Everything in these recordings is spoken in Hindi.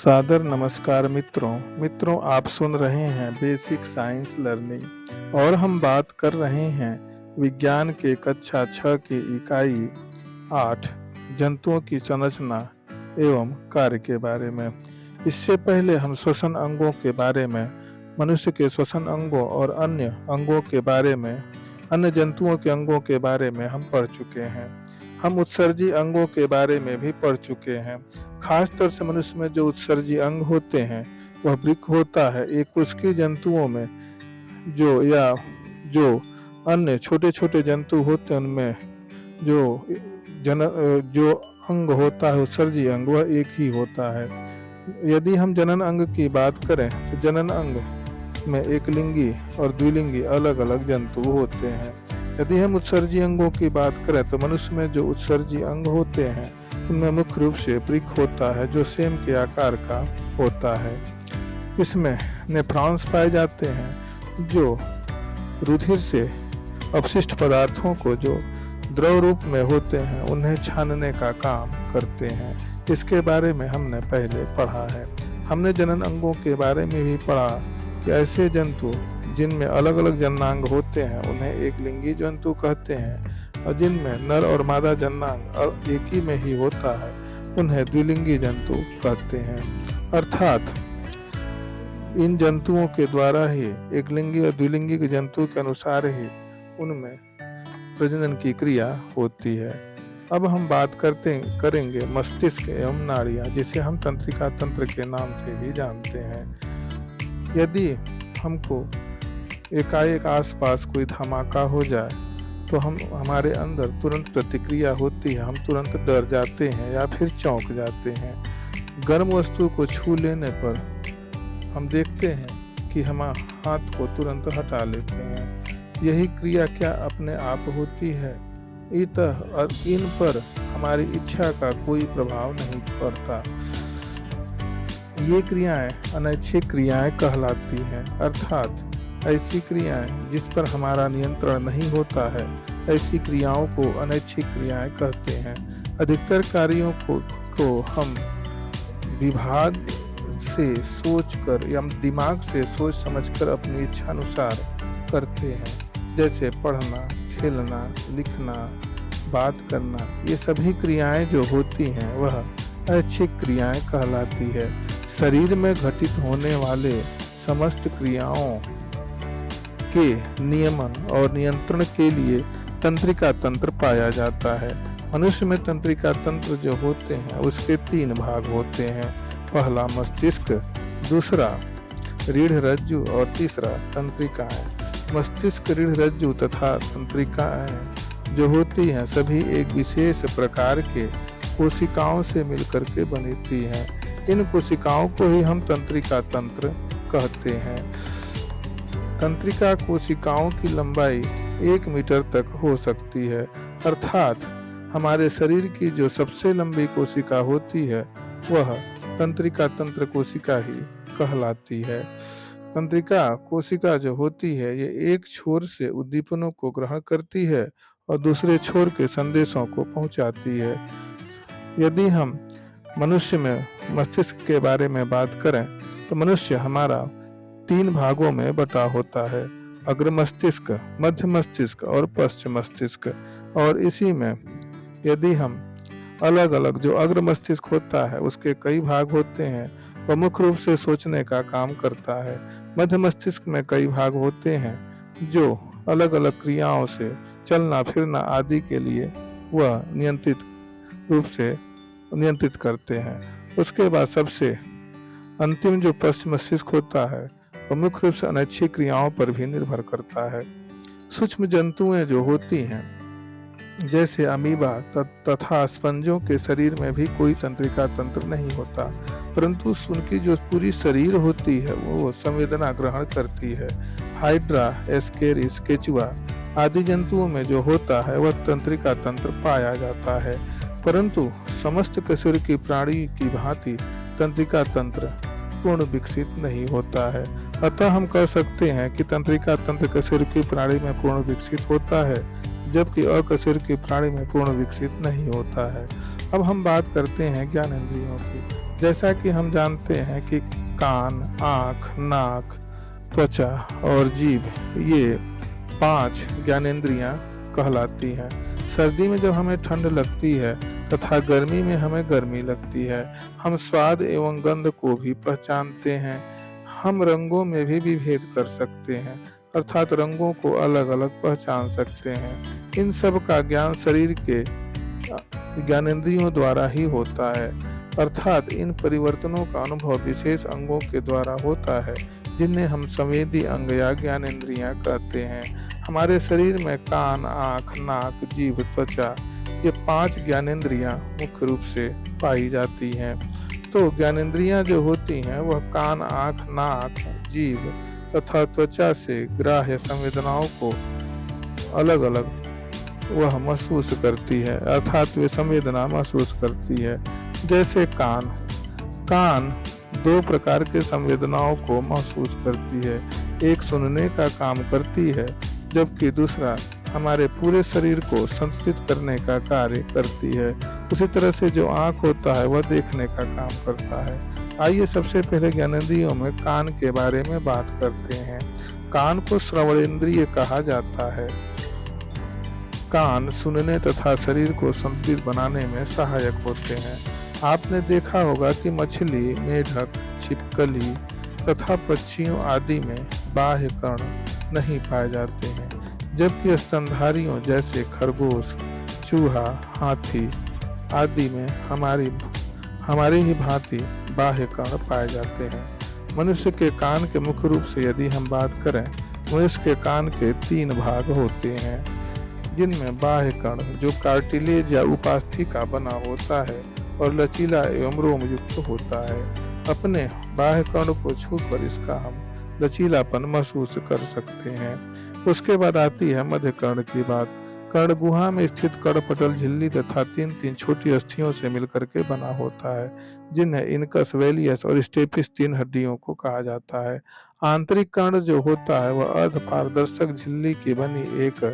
सादर नमस्कार मित्रों आप सुन रहे हैं बेसिक साइंस लर्निंग और हम बात कर रहे हैं विज्ञान के कक्षा 6 की इकाई 8 जंतुओं की संरचना एवं कार्य के बारे में। इससे पहले हम श्वसन अंगों के बारे में, मनुष्य के श्वसन अंगों और अन्य अंगों के बारे में, अन्य जंतुओं के अंगों के बारे में हम पढ़ चुके हैं। हम उत्सर्जी अंगों के बारे में भी पढ़ चुके हैं। खास तौर से मनुष्य में जो उत्सर्जी अंग होते हैं वह वृक्क होता है। एक कुस्की जंतुओं में जो अन्य छोटे छोटे जंतु होते हैं उनमें जो अंग होता है उत्सर्जी अंग वह एक ही होता है। यदि हम जनन अंग की बात करें तो जनन अंग में एकलिंगी और द्विलिंगी अलग अलग जंतु होते हैं। यदि हम उत्सर्जी अंगों की बात करें तो मनुष्य में जो उत्सर्जी अंग होते हैं उनमें मुख्य रूप से वृक्क होता है जो सेम के आकार का होता है। इसमें नेफ्रॉन्स पाए जाते हैं जो रुधिर से अपशिष्ट पदार्थों को जो द्रव रूप में होते हैं उन्हें छानने का काम करते हैं। इसके बारे में हमने पहले पढ़ा है। हमने जनन अंगों के बारे में भी पढ़ा कि ऐसे जंतु जिनमें अलग अलग जननांग होते हैं उन्हें एकलिंगी जंतु कहते हैं और जिनमें नर और मादा जननांग एक ही में ही होता है उन्हें द्विलिंगी जंतु कहते हैं। अर्थात इन जंतुओं के द्वारा ही एकलिंगी और द्विलिंगी के जंतु के अनुसार ही उनमें प्रजनन की क्रिया होती है। अब हम बात करेंगे मस्तिष्क एवं नाड़ियाँ, जिसे हम तंत्रिका तंत्र के नाम से भी जानते हैं। यदि हमको एकाएक आसपास कोई धमाका हो जाए तो हमारे अंदर तुरंत प्रतिक्रिया होती है। हम तुरंत डर जाते हैं या फिर चौंक जाते हैं। गर्म वस्तु को छू लेने पर हम देखते हैं कि हम हाथ को तुरंत हटा लेते हैं। यही क्रिया क्या अपने आप होती है? इन पर हमारी इच्छा का कोई प्रभाव नहीं पड़ता। ये क्रियाएं अनैच्छिक क्रियाएं कहलाती हैं। अर्थात ऐसी क्रियाएं जिस पर हमारा नियंत्रण नहीं होता है, ऐसी क्रियाओं को अनैच्छिक क्रियाएं कहते हैं। अधिकतर कार्यों को हम विभाग से सोचकर या दिमाग से सोच समझकर अपनी इच्छा अनुसार करते हैं, जैसे पढ़ना, खेलना, लिखना, बात करना। ये सभी क्रियाएं जो होती हैं वह ऐच्छिक क्रियाएं कहलाती है। शरीर में घटित होने वाले समस्त क्रियाओं के नियमन और नियंत्रण के लिए तंत्रिका तंत्र पाया जाता है। मनुष्य में तंत्रिका तंत्र जो होते हैं उसके 3 भाग होते हैं। पहला मस्तिष्क, दूसरा रीढ़ रज्जु और तीसरा तंत्रिकाएं। मस्तिष्क, रीढ़ रज्जु तथा तंत्रिकाएं जो होती हैं सभी एक विशेष प्रकार के कोशिकाओं से मिलकर के बनती हैं। इन कोशिकाओं को ही हम तंत्रिका तंत्र कहते हैं। तंत्रिका कोशिकाओं की लंबाई 1 मीटर तक हो सकती है। अर्थात हमारे शरीर की जो सबसे लंबी कोशिका होती है वह तंत्रिका तंत्र कोशिका ही कहलाती है। तंत्रिका कोशिका जो होती है ये एक छोर से उद्दीपनों को ग्रहण करती है और दूसरे छोर के संदेशों को पहुंचाती है। यदि हम मनुष्य में मस्तिष्क के बारे में बात करें तो मनुष्य हमारा 3 भागों में बटा होता है। अग्र मस्तिष्क, मध्य मस्तिष्क और पश्चिम मस्तिष्क। और इसी में यदि हम अलग अलग जो अग्र मस्तिष्क होता है उसके कई भाग होते हैं। वह मुख्य रूप से सोचने का काम करता है। मध्य मस्तिष्क में कई भाग होते हैं जो अलग अलग क्रियाओं से चलना फिरना आदि के लिए वह नियंत्रित करते हैं। उसके बाद सबसे अंतिम जो पश्चिम मस्तिष्क होता है वह मुख्य रूप से अनैच्छिक क्रियाओं पर भी निर्भर करता है। सूक्ष्म जंतुएं जो होती हैं जैसे अमीबा तथा स्पंजों के शरीर में भी कोई तंत्रिका तंत्र नहीं होता, परंतु उनकी जो पूरी शरीर होती है वो संवेदना ग्रहण करती है। हाइड्रा, एस्केरिस, केचुआ आदि जंतुओं में जो होता है वह तंत्रिका तंत्र पाया जाता है, परंतु समस्त कशेरुकी प्राणी की भांति तंत्रिका तंत्र पूर्ण विकसित नहीं होता है। अतः हम कह सकते हैं कि तंत्रिका तंत्र कशेरुकी प्राणी में पूर्ण विकसित होता है, जबकि अकशेरुकी प्राणी में पूर्ण विकसित नहीं होता है। अब हम बात करते हैं ज्ञानेंद्रियों की। जैसा कि हम जानते हैं कि कान, आँख, नाक, त्वचा और जीभ ये 5 ज्ञानेंद्रियाँ कहलाती हैं। सर्दी में जब हमें ठंड लगती है तथा गर्मी में हमें गर्मी लगती है, हम स्वाद एवं गंध को भी पहचानते हैं। हम रंगों में भी विभेद कर सकते हैं, अर्थात रंगों को अलग अलग पहचान सकते हैं। इन सब का ज्ञान शरीर के ज्ञानेंद्रियों द्वारा ही होता है, अर्थात इन परिवर्तनों का अनुभव विशेष अंगों के द्वारा होता है, जिन्हें हम संवेदी अंग या ज्ञानेंद्रियां कहते हैं। हमारे शरीर में कान, आँख, नाक, जीभ, त्वचा ये 5 ज्ञानेंद्रियां मुख्य रूप से पाई जाती हैं। तो ज्ञानेंद्रियां जो होती हैं वह कान, आँख, नाक, जीभ तथा त्वचा से ग्राह्य संवेदनाओं को अलग अलग वह महसूस करती है, अर्थात वे संवेदना महसूस करती है। जैसे कान 2 प्रकार के संवेदनाओं को महसूस करती है। एक सुनने का काम करती है, जबकि दूसरा हमारे पूरे शरीर को संतुलित करने का कार्य करती है। उसी तरह से जो आँख होता है वह देखने का काम करता है। आइए सबसे पहले ज्ञानेंद्रियों में कान के बारे में बात करते हैं। कान को श्रवणेंद्रिय कहा जाता है। कान सुनने तथा शरीर को संतुलित बनाने में सहायक होते हैं। आपने देखा होगा कि मछली, मेढक, छिपकली तथा पक्षियों आदि में बाह्य कर्ण नहीं पाए जाते हैं, जबकि स्तनधारियों जैसे खरगोश, चूहा, हाथी आदि में हमारी ही भांति बाह्य कर्ण पाए जाते हैं। मनुष्य के कान के मुख्य रूप से यदि हम बात करें, मनुष्य के कान के 3 भाग होते हैं, जिनमें बाह्य कर्ण जो कार्टिलेज या उपास्थि का बना होता है और लचीला एवं रोम युक्त होता है। अपने बाह्य कर्ण को छूकर इसका हम लचीलापन महसूस कर सकते हैं। उसके बाद आती है मध्य कर्ण की बात। कर्ण गुहा में स्थित कर्णपटल झिल्ली तथा 3 छोटी अस्थियों से मिलकर के बना होता है, जिन्हें इनकस, वेलियस और स्टेपिस 3 हड्डियों को कहा जाता है। आंतरिक कर्ण जो होता है वह अर्ध पारदर्शक झिल्ली की बनी एक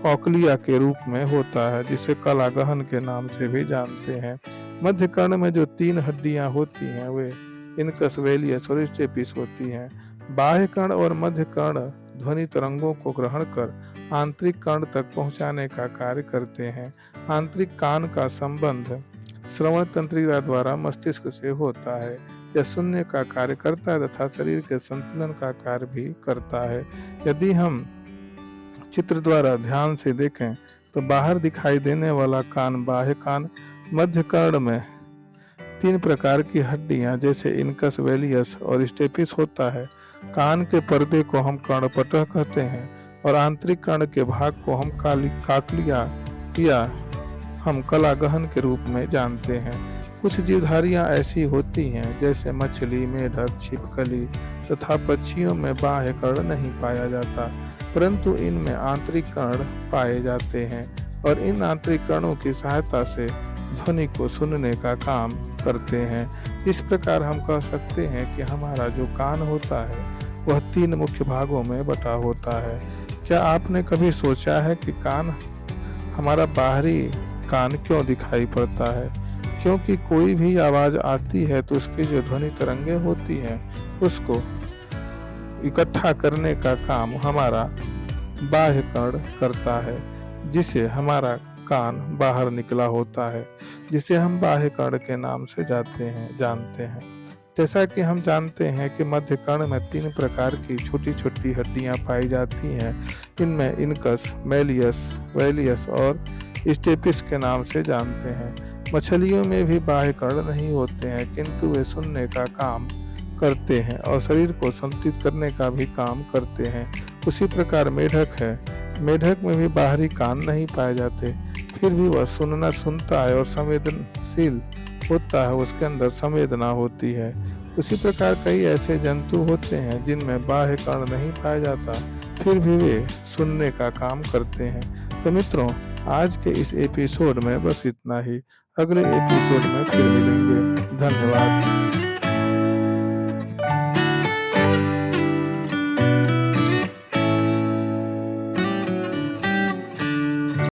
कॉकलिया के रूप में होता है, जिसे कलागहन के नाम से भी जानते हैं। मध्य कर्ण में जो 3 हड्डियां होती हैं वे इनकस, वेलियस और स्टेपिस होती हैं। बाह्य कर्ण और मध्य कर्ण ध्वनि तरंगों को ग्रहण कर आंतरिक कर्ण तक पहुंचाने का कार्य करते हैं। आंतरिक कान का संबंध श्रवण तंत्रिका द्वारा मस्तिष्क से होता है। यह सुनने का कार्य करता है तथा शरीर के संतुलन का कार्य भी करता है। यदि हम चित्र द्वारा ध्यान से देखें तो बाहर दिखाई देने वाला कान बाह्य कान, मध्य कर्ण में 3 प्रकार की हड्डियां जैसे इनकस, वेलियस और स्टेपिस होता है। कान के पर्दे को हम कर्णपटल कहते हैं और आंतरिक कर्ण के भाग को हम काकलिया या हम कलागहन के रूप में जानते हैं। कुछ जीवधारियां ऐसी होती हैं जैसे मछली, मेढक, छिपकली तथा पक्षियों में बाह्य कर्ण नहीं पाया जाता, परंतु इनमें आंतरिक कर्ण पाए जाते हैं और इन आंतरिक कर्णों की सहायता से ध्वनि को सुनने का काम करते हैं। इस प्रकार हम कह सकते हैं कि हमारा जो कान होता है वह 3 मुख्य भागों में बटा होता है। क्या आपने कभी सोचा है कि कान हमारा बाहरी कान क्यों दिखाई पड़ता है? क्योंकि कोई भी आवाज आती है तो उसकी जो ध्वनि तरंगे होती हैं उसको इकट्ठा करने का काम हमारा बाह्य कर्ण करता है, जिसे हमारा कान बाहर निकला होता है, जिसे हम बाह्य कर्ण के नाम से जानते हैं। जैसा कि हम जानते हैं कि मध्य कर्ण में 3 प्रकार की छोटी छोटी हड्डियां पाई जाती हैं। इनमें इनकस, मेलियस, वेलियस और स्टेपिस के नाम से जानते हैं। मछलियों में भी बाह्य कर्ण नहीं होते हैं, किंतु वे सुनने का काम करते हैं और शरीर को संतुलित करने का भी काम करते हैं। उसी प्रकार मेढक है। मेढक में भी बाहरी कान नहीं पाए जाते, फिर भी वह सुनता है और संवेदनशील होता है, उसके अंदर संवेदना होती है। उसी प्रकार कई ऐसे जंतु होते हैं जिनमें बाह्य कर्ण नहीं पाया जाता, फिर भी वे सुनने का काम करते हैं। तो मित्रों, आज के इस एपिसोड में बस इतना ही। अगले एपिसोड में फिर मिलेंगे। धन्यवाद।